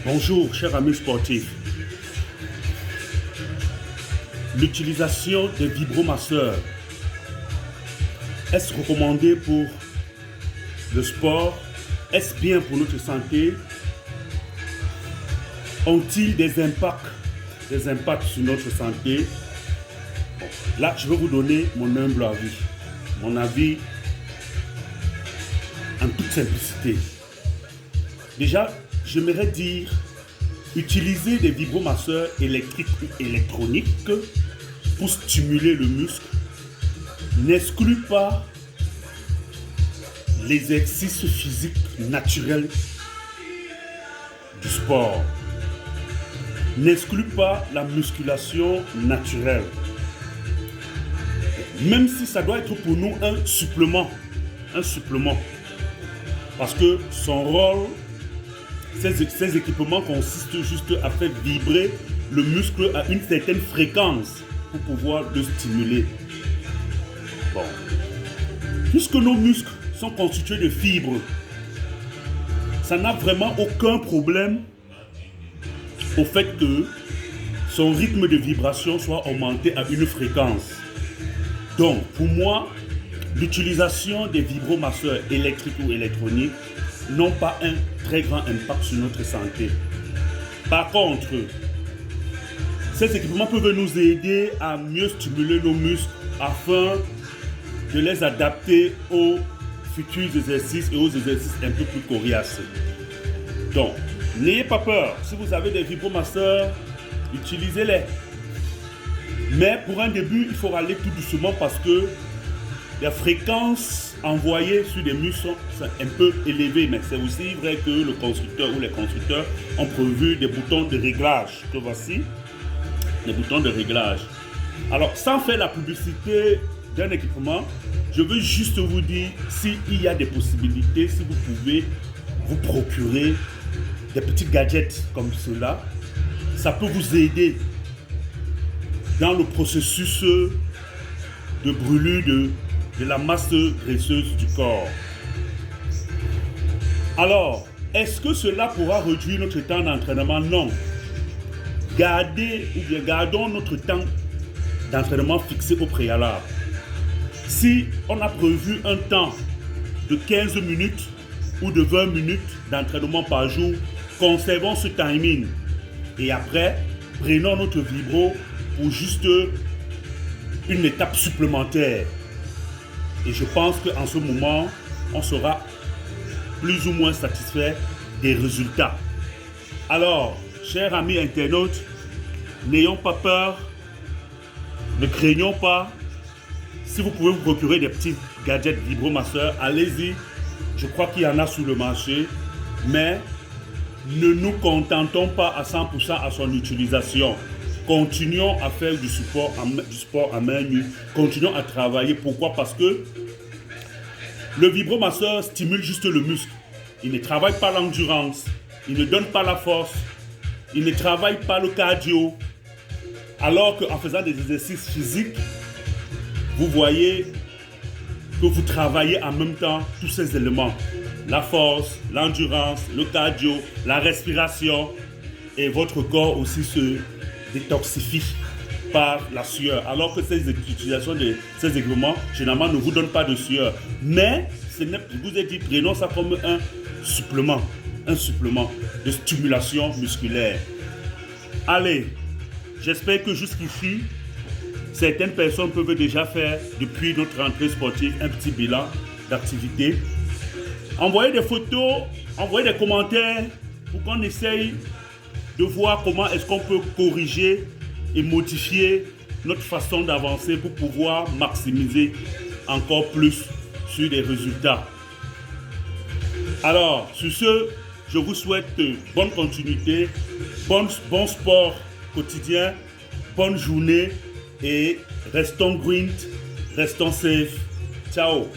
Bonjour, chers amis sportifs. L'utilisation des vibromasseurs, est-ce recommandé pour le sport? Est-ce bien pour notre santé? Ont-ils des impacts sur notre santé? Bon, là, je vais vous donner mon humble avis. Mon avis en toute simplicité. Déjà, j'aimerais dire, utiliser des vibromasseurs électriques ou électroniques pour stimuler le muscle n'exclut pas l'exercice physique naturel du sport, n'exclut pas la musculation naturelle, même si ça doit être pour nous un supplément, parce que son rôle, ces équipements consistent juste à faire vibrer le muscle à une certaine fréquence pour pouvoir le stimuler. Bon. Puisque nos muscles sont constitués de fibres, ça n'a vraiment aucun problème au fait que son rythme de vibration soit augmenté à une fréquence. Donc, pour moi, l'utilisation des vibromasseurs électriques ou électroniques n'ont pas un très grand impact sur notre santé. Par contre, ces équipements peuvent nous aider à mieux stimuler nos muscles afin de les adapter aux futurs exercices et aux exercices un peu plus coriaces. Donc, n'ayez pas peur. Si vous avez des vibromasseurs, utilisez-les. Mais pour un début, il faut aller tout doucement parce que les fréquences envoyées sur des muscles sont un peu élevées, mais c'est aussi vrai que le constructeur ou les constructeurs ont prévu des boutons de réglage. Que voici, les boutons de réglage. Alors, sans faire la publicité d'un équipement, je veux juste vous dire s'il y a des possibilités, si vous pouvez vous procurer des petits gadgets comme cela, ça peut vous aider dans le processus de brûlure de la masse graisseuse du corps. Alors, est-ce que cela pourra réduire notre temps d'entraînement? Non. Gardons notre temps d'entraînement fixé au préalable. Si on a prévu un temps de 15 minutes ou de 20 minutes d'entraînement par jour, conservons ce timing. Et après, prenons notre vibro pour juste une étape supplémentaire. Et je pense qu'en ce moment, on sera plus ou moins satisfait des résultats. Alors, chers amis internautes, n'ayons pas peur, ne craignons pas. Si vous pouvez vous procurer des petits gadgets vibromasseurs, allez-y. Je crois qu'il y en a sur le marché. Mais ne nous contentons pas à 100% à son utilisation. Continuons à faire du sport à main nue. Continuons à travailler. Pourquoi? Parce que le vibromasseur stimule juste le muscle. Il ne travaille pas l'endurance. Il ne donne pas la force. Il ne travaille pas le cardio. Alors qu'en faisant des exercices physiques, vous voyez que vous travaillez en même temps tous ces éléments. La force, l'endurance, le cardio, la respiration. Et votre corps aussi se détoxifie par la sueur. Alors que ces utilisations de ces équipements, généralement, ne vous donnent pas de sueur. Mais, je vous ai dit, prenons ça comme un supplément de stimulation musculaire. Allez, j'espère que jusqu'ici, certaines personnes peuvent déjà faire, depuis notre rentrée sportive, un petit bilan d'activité. Envoyez des photos, envoyez des commentaires pour qu'on essaye de voir comment est-ce qu'on peut corriger et modifier notre façon d'avancer pour pouvoir maximiser encore plus sur les résultats. Alors, sur ce, je vous souhaite bonne continuité, bon sport quotidien, bonne journée et restons green, restons safe. Ciao.